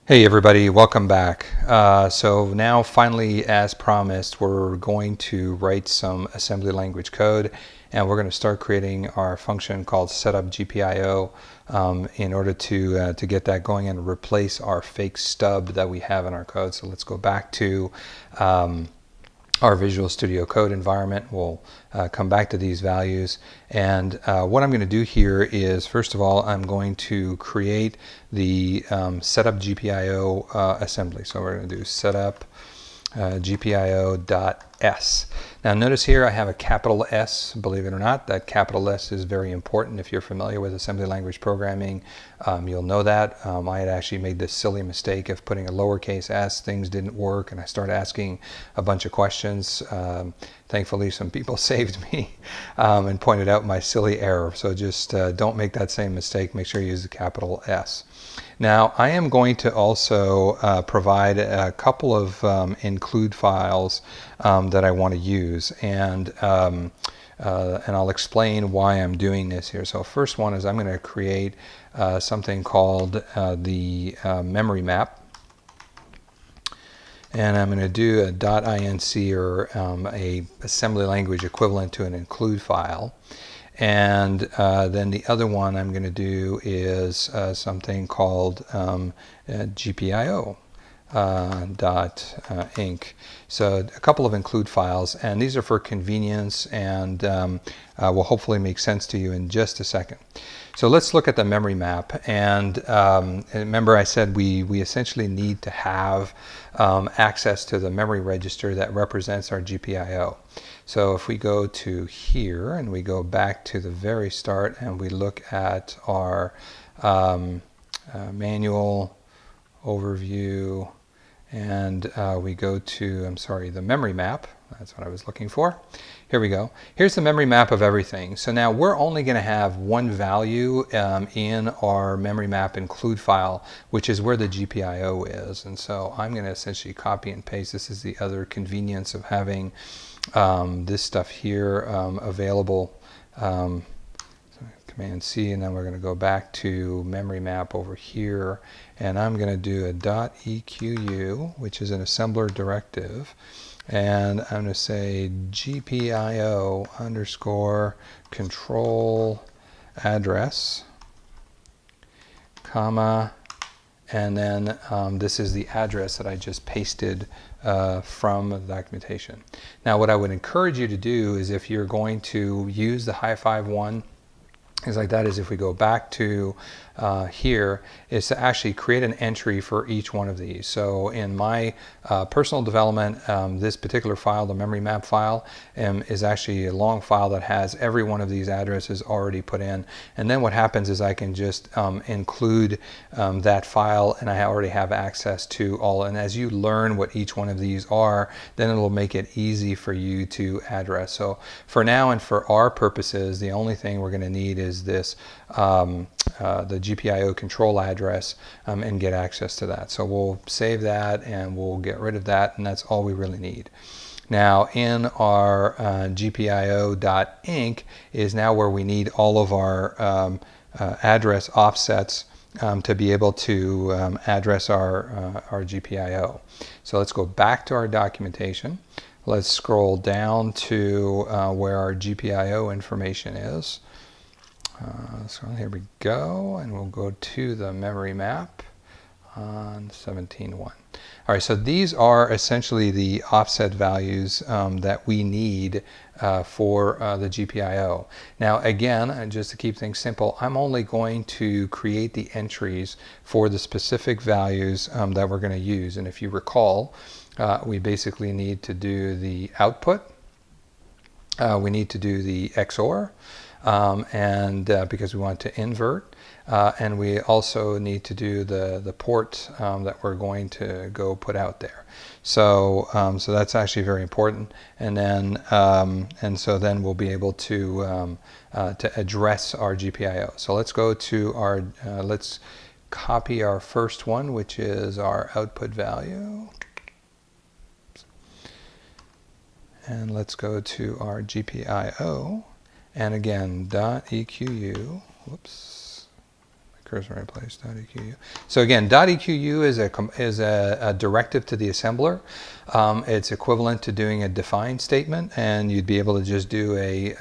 Hey everybody, welcome back. So now finally, as promised, we're going to write some assembly language code, and we're going to start creating our function called setupGPIO in order to get that going and replace our fake stub that we have in our code. So let's go back to our Visual Studio Code environment. We'll come back to these values, and what I'm going to do here is, first of all, I'm going to create the setupGPIO assembly. So we're going to do setup GPIO.s. Now notice here I have a capital S. Believe it or not, that capital S is very important. If you're familiar with assembly language programming, you'll know that. I had actually made this silly mistake of putting a lowercase s. Things didn't work, and I started asking a bunch of questions. Thankfully, some people saved me and pointed out my silly error. So just don't make that same mistake. Make sure you use the capital S. Now, I am going to also provide a couple of include files that I want to use, and I'll explain why I'm doing this here. So first one is I'm going to create something called the memory map. And I'm going to do a .inc, or a assembly language equivalent to an include file. And then the other one I'm going to do is something called GPIO .inc. So a couple of include files, and these are for convenience, and will hopefully make sense to you in just a second. So let's look at the memory map, and remember I said we essentially need to have access to the memory register that represents our GPIO. So if we go to here and we go back to the very start and we look at our manual overview, and we go to, the memory map. That's what I was looking for. Here we go. Here's the memory map of everything. So now we're only going to have one value in our memory map include file, which is where the GPIO is. And so I'm going to essentially copy and paste. This is the other convenience of having this stuff here available. Command C, and then we're going to go back to memory map over here, and I'm going to do a .equ, which is an assembler directive, and I'm going to say GPIO underscore control address, comma, and then this is the address that I just pasted from the documentation. Now what I would encourage you to do is, if you're going to use the HiFive1, things like that, is if we go back to here, is to actually create an entry for each one of these. So in my personal development, this particular file, the memory map file, is actually a long file that has every one of these addresses already put in. And then what happens is I can just include that file, and I already have access to all. And as you learn what each one of these are, then it'll make it easy for you to address. So for now and for our purposes, the only thing we're going to need is this the GPIO control address, and get access to that. So we'll save that and we'll get rid of that, and that's all we really need. Now in our GPIO.inc is now where we need all of our address offsets to be able to address our GPIO. So let's go back to our documentation. Let's scroll down to where our GPIO information is. So here we go, and we'll go to the memory map on 17.1. All right, so these are essentially the offset values that we need for the GPIO. Now again, just to keep things simple, I'm only going to create the entries for the specific values that we're going to use. And if you recall, we basically need to do the output, we need to do the XOR, because we want to invert, and we also need to do the port that we're going to go put out there. So so that's actually very important. And then so then we'll be able to address our GPIO. So let's go to our let's copy our first one, which is our output value. And let's go to our GPIO. And again, .equ, whoops, cursor right place, .equ. So again, .equ is a directive to the assembler. It's equivalent to doing a define statement, and you'd be able to just do a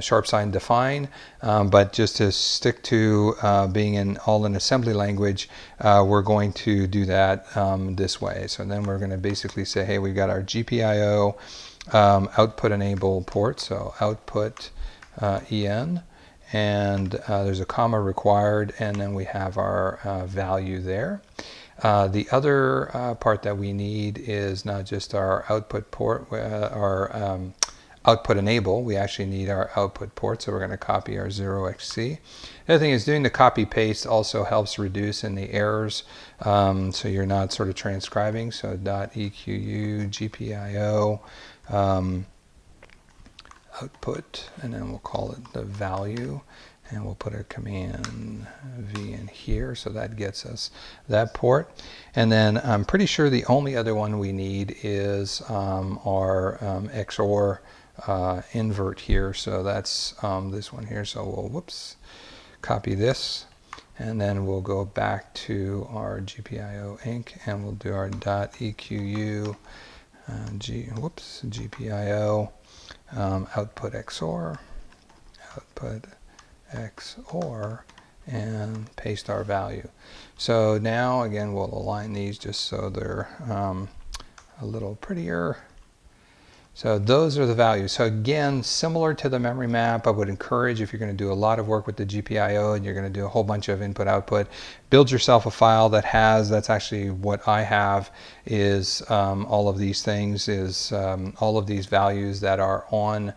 sharp sign define, but just to stick to being all in assembly language, we're going to do that this way. So then we're going to basically say, hey, we've got our GPIO output enable port, so output en, and there's a comma required, and then we have our value there. The other part that we need is not just our output port, our output enable. We actually need our output port, so we're going to copy our 0xc. The other thing is doing the copy paste also helps reduce in the errors, so you're not sort of transcribing. So .equ GPIO output, and then we'll call it the value, and we'll put a command V in here, so that gets us that port. And then I'm pretty sure the only other one we need is our XOR invert here, so that's this one here. So we'll copy this, and then we'll go back to our GPIO Inc, and we'll do our .equ GPIO output XOR, and paste our value. So now again we'll align these just so they're a little prettier. So those are the values. So again, similar to the memory map, I would encourage, if you're going to do a lot of work with the GPIO and you're going to do a whole bunch of input output, build yourself a file that's actually what I have, is all of these things, is all of these values that are on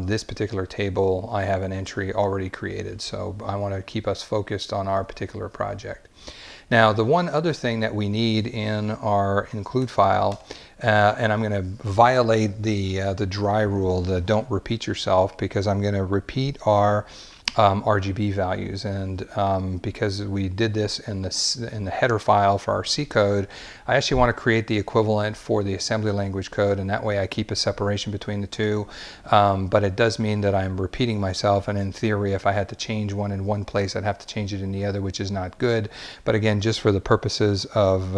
this particular table. I have an entry already created, so I want to keep us focused on our particular project. Now, the one other thing that we need in our include file, and I'm going to violate the dry rule, the don't repeat yourself, because I'm going to repeat our RGB values, and because we did this in the header file for our C code, I actually want to create the equivalent for the assembly language code, and that way I keep a separation between the two. But it does mean that I'm repeating myself, and in theory, if I had to change one in one place, I'd have to change it in the other, which is not good. But again, just for the purposes of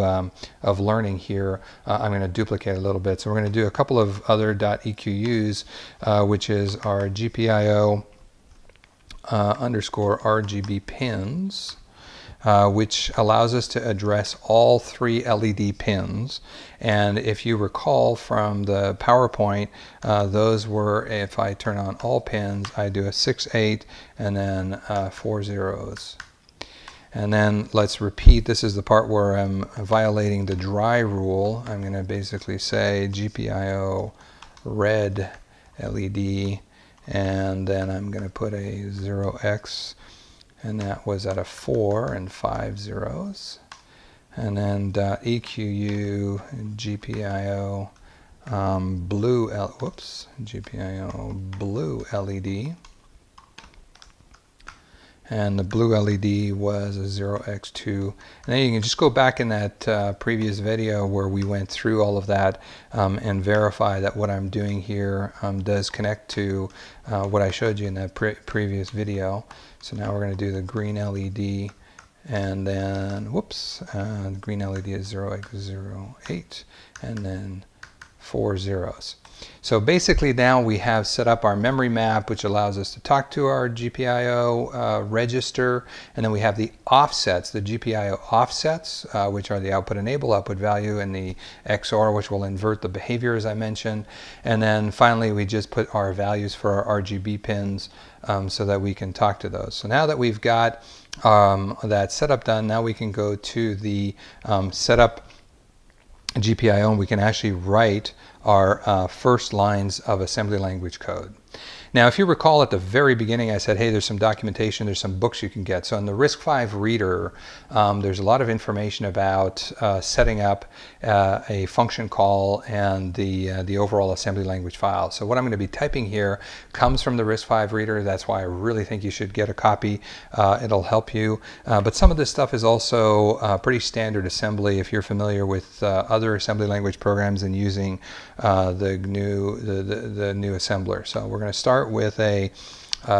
learning here, I'm going to duplicate a little bit. So we're going to do a couple of other .equs, which is our GPIO underscore RGB pins, which allows us to address all 3 LED pins. And if you recall from the PowerPoint, those were, if I turn on all pins, I do a 6, 8, and then 4 zeros. And then let's repeat. This is the part where I'm violating the dry rule. I'm going to basically say GPIO red LED, and then I'm going to put a 0x, and that was at a 4 and 5 zeros. And then .equ GPIO GPIO blue LED. And the blue LED was a 0x2. And then you can just go back in that previous video where we went through all of that and verify that what I'm doing here does connect to what I showed you in that previous video. So now we're going to do the green LED, and then, the green LED is 0x08, and then 4 zeros. So basically now we have set up our memory map, which allows us to talk to our GPIO register, and then we have the offsets, the GPIO offsets, which are the output enable, output value, and the XOR, which will invert the behavior as I mentioned. And then finally we just put our values for our RGB pins so that we can talk to those. So now that we've got that setup done, now we can go to the setup GPIO, and we can actually write our first lines of assembly language code. Now, if you recall at the very beginning, I said, hey, there's some documentation, there's some books you can get. So in the RISC V reader, there's a lot of information about setting up a function call and the overall assembly language file. So what I'm going to be typing here comes from the RISC V reader. That's why I really think you should get a copy. It'll help you. But some of this stuff is also pretty standard assembly if you're familiar with other assembly language programs and using the new assembler. So we're going to start with a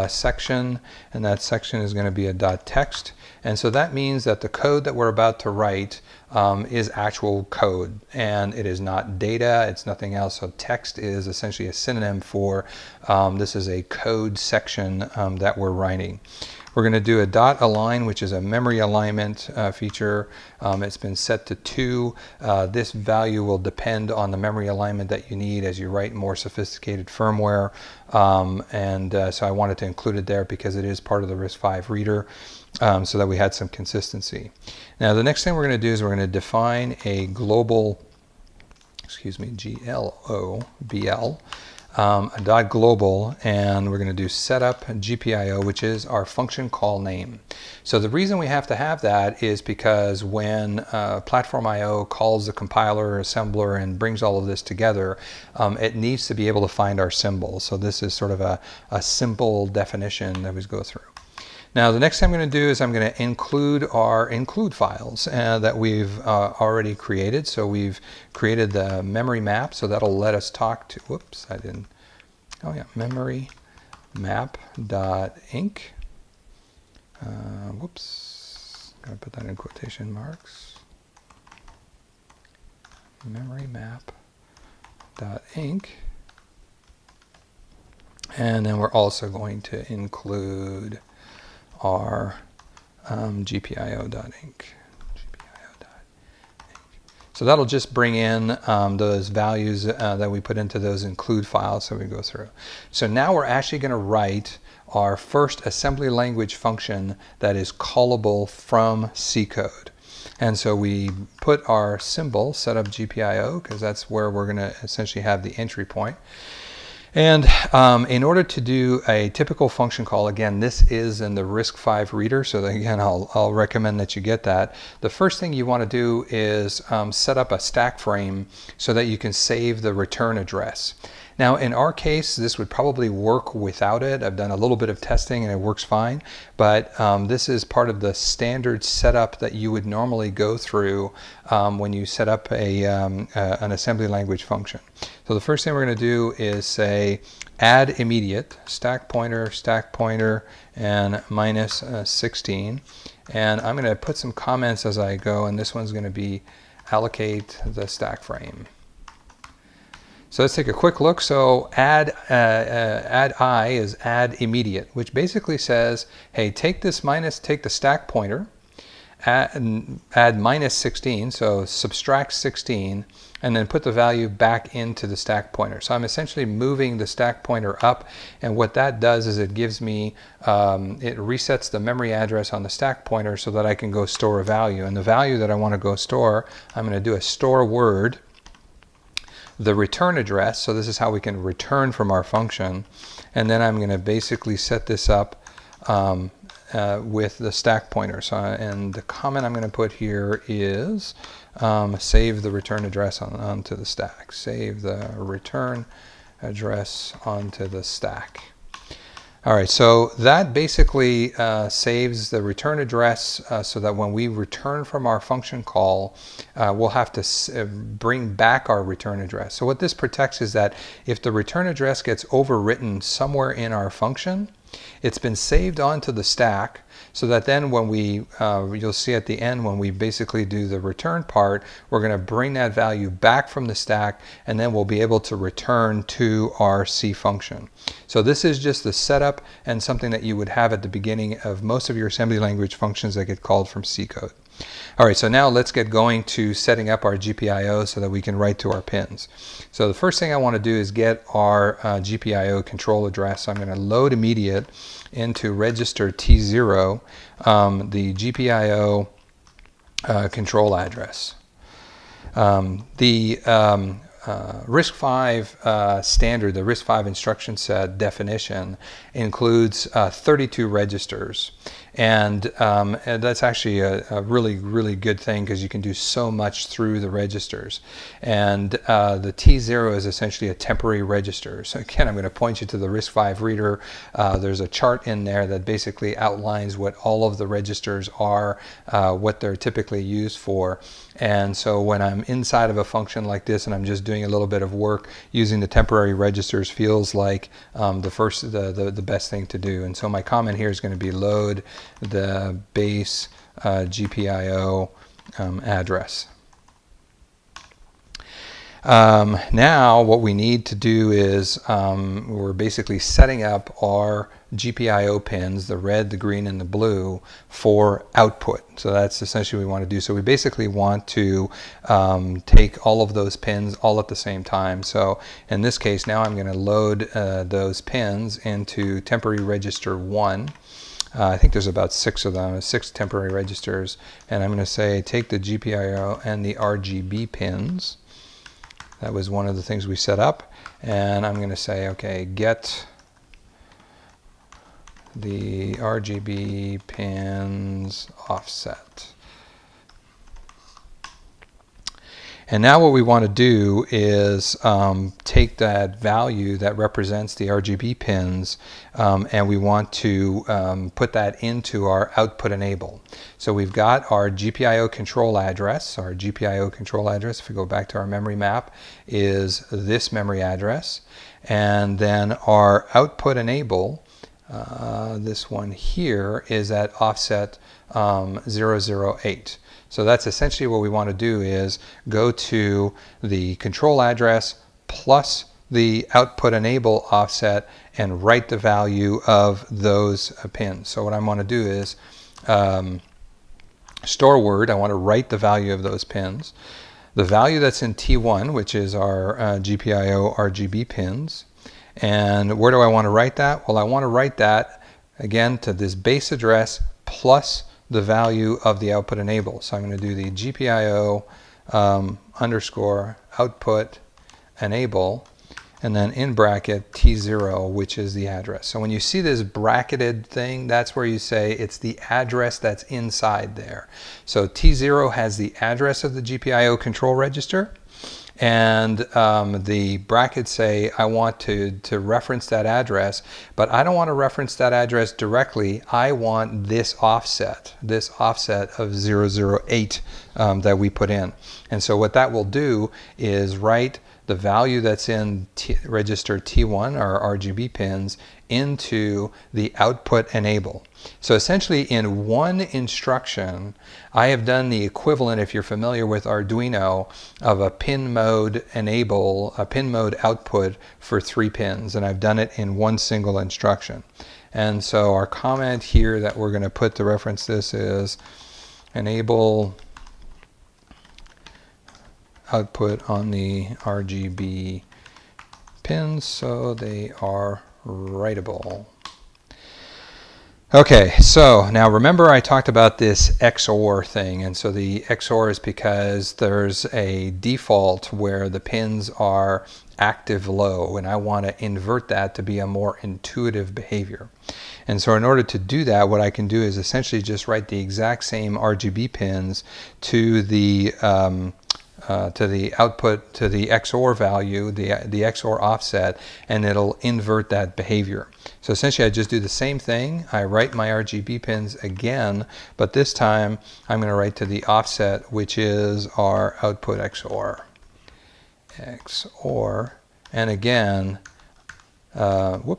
section, and that section is going to be a .text. And so that means that the code that we're about to write is actual code, and it is not data, it's nothing else. So text is essentially a synonym for this is a code section that we're writing. We're going to do a .align, which is a memory alignment feature. It's been set to 2. This value will depend on the memory alignment that you need as you write more sophisticated firmware. So I wanted to include it there because it is part of the RISC V reader, so that we had some consistency. Now the next thing we're going to do is we're going to define a global, GLOBL, a .global, and we're going to do setupGPIO, which is our function call name. So the reason we have to have that is because when Platform IO calls the compiler or assembler and brings all of this together, it needs to be able to find our symbols. So this is sort of a simple definition that we go through. Now the next thing I'm going to do is I'm going to include our include files that we've already created. So we've created the memory map, so that'll let us talk to, memory map.inc. Gotta put that in quotation marks. Memory map.inc. And then we're also going to include our gpio.inc. So that'll just bring in those values that we put into those include files that we go through. So now we're actually going to write our first assembly language function that is callable from C code. And so we put our symbol, setupGPIO, because that's where we're going to essentially have the entry point. And in order to do a typical function call, again, this is in the RISC V reader, so again, I'll recommend that you get that. The first thing you want to do is set up a stack frame so that you can save the return address. Now, in our case, this would probably work without it. I've done a little bit of testing and it works fine, but this is part of the standard setup that you would normally go through when you set up an assembly language function. So the first thing we're going to do is say add immediate, stack pointer, and minus 16. And I'm going to put some comments as I go, and this one's going to be allocate the stack frame. So let's take a quick look. So add I is add immediate, which basically says, hey, take the stack pointer, add minus 16, so subtract 16, and then put the value back into the stack pointer. So I'm essentially moving the stack pointer up, and what that does is it gives me, it resets the memory address on the stack pointer so that I can go store a value. And the value that I want to go store, I'm going to do a store word, the return address, so this is how we can return from our function, and then I'm going to basically set this up with the stack pointer. So, and the comment I'm going to put here is save the return address onto the stack. Save the return address onto the stack. All right, so that basically saves the return address so that when we return from our function call, we'll have to bring back our return address. So what this protects is that if the return address gets overwritten somewhere in our function, it's been saved onto the stack, so that then when we, you'll see at the end when we basically do the return part, we're going to bring that value back from the stack, and then we'll be able to return to our C function. So this is just the setup and something that you would have at the beginning of most of your assembly language functions that get called from C code. All right, so now let's get going to setting up our GPIO so that we can write to our pins. So the first thing I want to do is get our GPIO control address. So I'm going to load immediate into register T0 the GPIO control address. The RISC V standard, the RISC V instruction set definition includes 32 registers. And that's actually a really good thing, because you can do so much through the registers. And the T0 is essentially a temporary register. So again, I'm going to point you to the RISC V reader. There's a chart in there that basically outlines what all of the registers are, what they're typically used for. And so when I'm inside of a function like this and I'm just doing a little bit of work, using the temporary registers feels like the best thing to do. And so my comment here is going to be load the base GPIO address. Now what we need to do is we're basically setting up our GPIO pins, the red, the green, and the blue, for output. So that's essentially what we want to do. So we basically want to take all of those pins all at the same time. So in this case, now I'm going to load those pins into temporary register 1. I think there's about 6 of them, 6 temporary registers. And I'm going to say take the GPIO and the RGB pins. That was one of the things we set up. And I'm going to say, okay, get the RGB pins offset. And now what we want to do is take that value that represents the RGB pins, and we want to put that into our output enable. So we've got our GPIO control address. Our GPIO control address, if we go back to our memory map, is this memory address. And then our output enable, this one here, is at offset 008. So that's essentially what we want to do, is go to the control address plus the output enable offset and write the value of those pins. So what I want to do is store word. I want to write the value of those pins. The value that's in T1, which is our GPIO RGB pins. And where do I want to write that? Well, I want to write that, again, to this base address plus the value of the output enable. So I'm going to do the GPIO underscore output enable, and then in bracket T0, which is the address. So when you see this bracketed thing, that's where you say it's the address that's inside there. So T0 has the address of the GPIO control register, and the brackets say I want to reference that address, but I don't want to reference that address directly. I want this offset of 008 that we put in. And so what that will do is write the value that's in register T1, our RGB pins, into the output enable. So essentially, in one instruction, I have done the equivalent, if you're familiar with Arduino, of a pin mode enable, a pin mode output for 3 pins, and I've done it in one single instruction. And so our comment here that we're going to put to reference this is enable output on the RGB pins so they are writable. Okay, so now remember I talked about this XOR thing, and so the XOR is because there's a default where the pins are active low, and I want to invert that to be a more intuitive behavior. And so in order to do that, what I can do is essentially just write the exact same RGB pins to the output, to the XOR value, the XOR offset, and it'll invert that behavior. So essentially I just do the same thing. I write my RGB pins again, but this time I'm going to write to the offset, which is our output XOR. And again, T0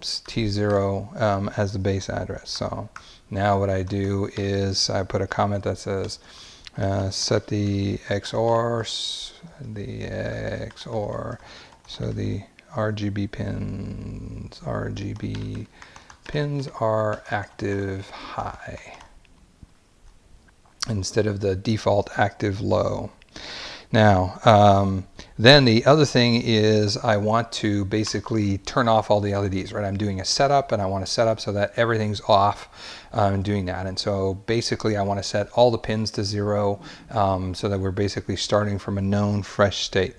as the base address. So now what I do is I put a comment that says set the XOR, so the RGB pins are active high instead of the default active low. Now, Then the other thing is I want to basically turn off all the LEDs, right? I'm doing a setup and I want to set up so that everything's off doing that. And so basically I want to set all the pins to 0 so that we're basically starting from a known fresh state.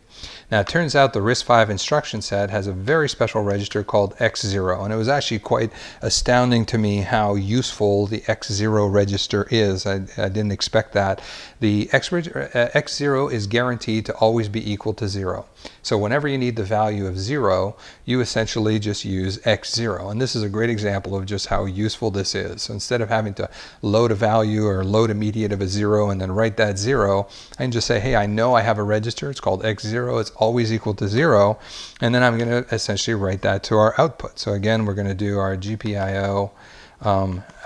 Now it turns out the RISC V instruction set has a very special register called X0, and it was actually quite astounding to me how useful the X0 register is. I didn't expect that. The X0 is guaranteed to always be equal to 0. So whenever you need the value of 0, you essentially just use X0. And this is a great example of just how useful this is. So instead of having to load a value or load immediate of a 0 and then write that 0, I can just say, hey, I know I have a register. It's called X0. It's always equal to 0. And then I'm going to essentially write that to our output. So again, we're going to do our GPIO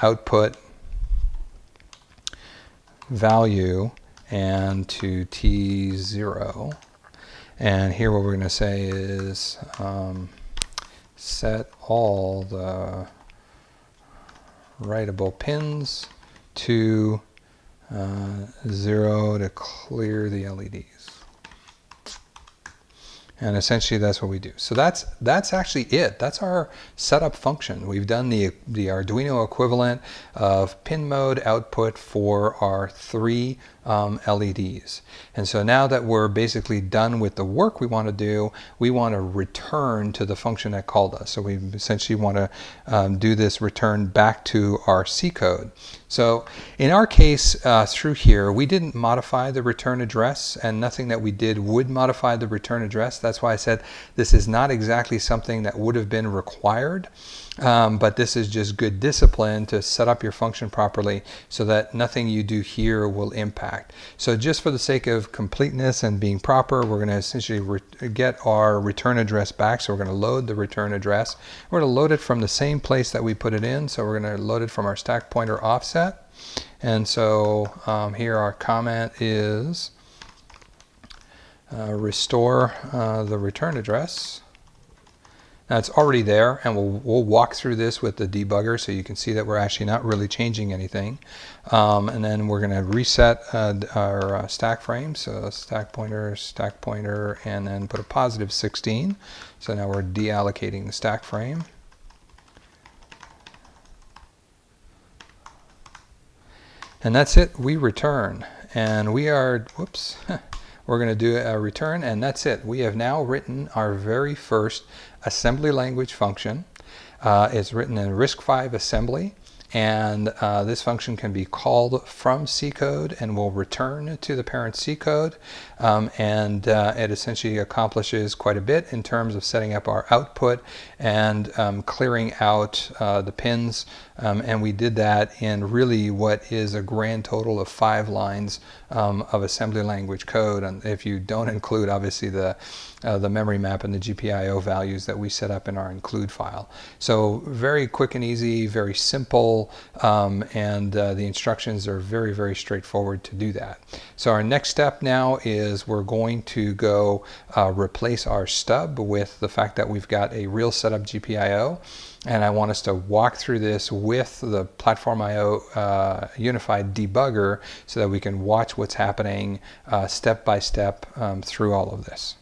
output value and to T0. And here what we're going to say is set all the writable pins to 0 to clear the LEDs. And essentially that's what we do. So that's actually it. That's our setup function. We've done the Arduino equivalent of pin mode output for our 3 LEDs. And so now that we're basically done with the work we want to do, we want to return to the function that called us. So we essentially want to do this return back to our C code. So in our case, through here, we didn't modify the return address, and nothing that we did would modify the return address. That's why I said this is not exactly something that would have been required. But this is just good discipline to set up your function properly so that nothing you do here will impact. So just for the sake of completeness and being proper, we're going to essentially get our return address back. So we're going to load the return address. We're going to load it from the same place that we put it in. So we're going to load it from our stack pointer offset. And so here our comment is restore the return address. Now it's already there, and we'll walk through this with the debugger so you can see that we're actually not really changing anything. And then we're going to reset our stack frame. So stack pointer, and then put a positive 16. So now we're deallocating the stack frame. And that's it. We return. And we are, whoops. We're going to do a return, and that's it. We have now written our very first assembly language function. It's written in RISC V assembly, and this function can be called from C code and will return to the parent C code. And it essentially accomplishes quite a bit in terms of setting up our output and clearing out the pins. And we did that in really what is a grand total of 5 lines of assembly language code. And if you don't include, obviously, the memory map and the GPIO values that we set up in our include file. So very quick and easy, very simple, and the instructions are very, very straightforward to do that. So our next step now is we're going to go replace our stub with the fact that we've got a real setup GPIO. And I want us to walk through this with the Platform.io unified debugger so that we can watch what's happening step by step through all of this.